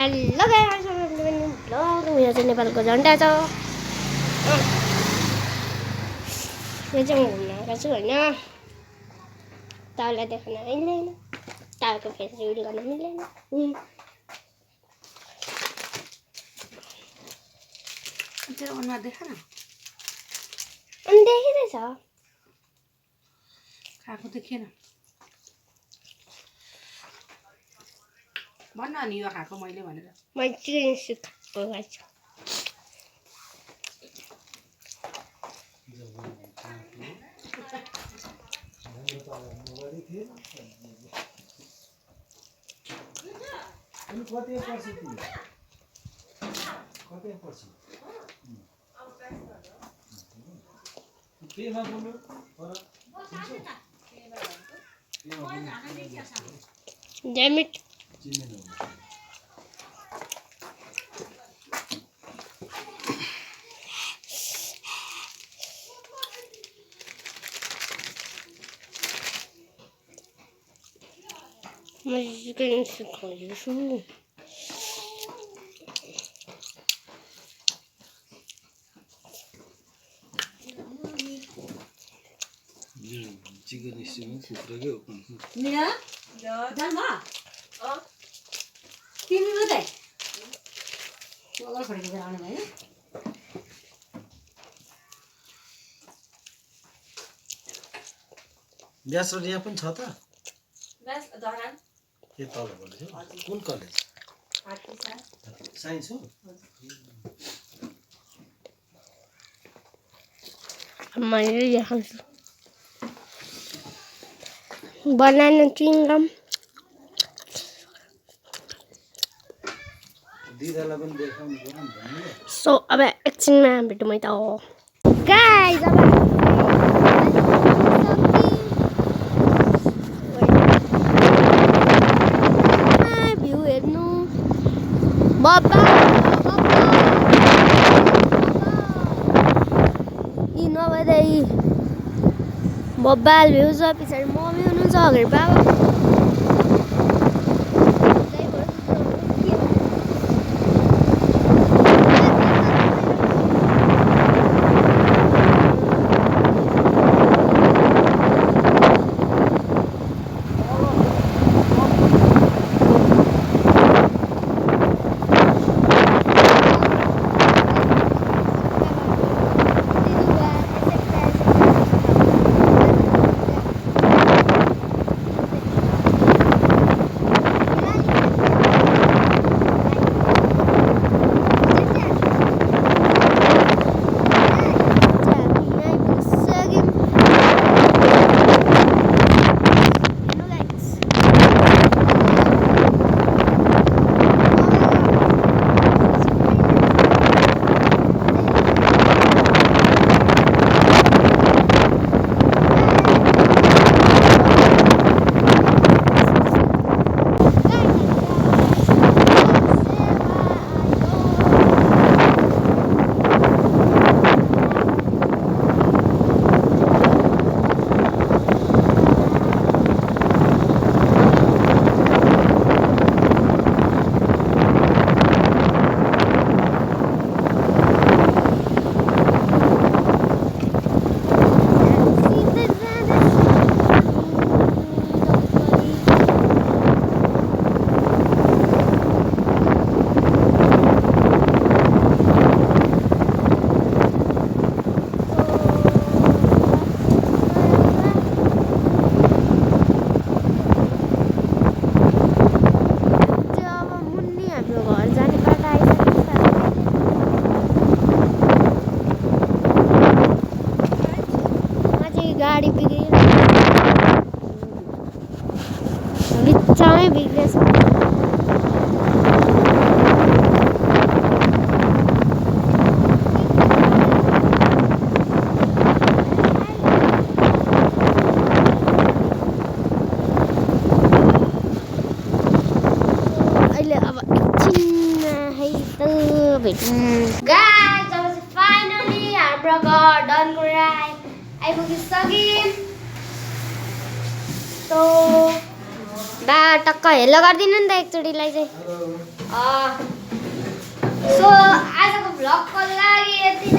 Hello guys vlog मेरो चाहिँ नेपालको झन्डा छ यो चाहिँ म घुम्न आएको छु होइन तपाईँलाई देखाउन मिल्दैन तपाईँको फेस रिभिल गर्न मिल्दैन तेरो अनुहार देखा न अनि देखिँदैछ खाएको देखिएन भन्न अनि यो खाएको मैले भनेर मैले चिकन सुप खाएको छु Damn it. Mas chicken soup. Chicken stick कुखुराकै हो मिया जानमा तिमी मात्रै अगाडि फर्केर आउनु भयो ग्यास र यहाँ पनि छ त ग्यास धरान के तल भन्दैछ कुन कलेज साइन्स हो मैले देखाउँछु बनाना चिङ्गम दिदालाई पनि देखाउनु पर्यो भन्ने सो अब एकछिनमा भेटौँ है त गाइस अब भ्यू हेर्नु बब्बा यी नभएर यी बब्बाल भ्यू छ पछाडि मम्मी हुनुहुन्छ अगाडि बाबा गाडी बिग्रियो बिच्चामै बिग्रेछ अहिले अब एकछिनमा है त भेटौँ गाइस अब चाहिँ फाइनली हाम्रो गार्डनको राइड आइपुगिसक्यौँ। So बा टक्क हेलो गरिदिनु नि त एकचोटिलाई चाहिँ सो आजको भ्लगको लागि यति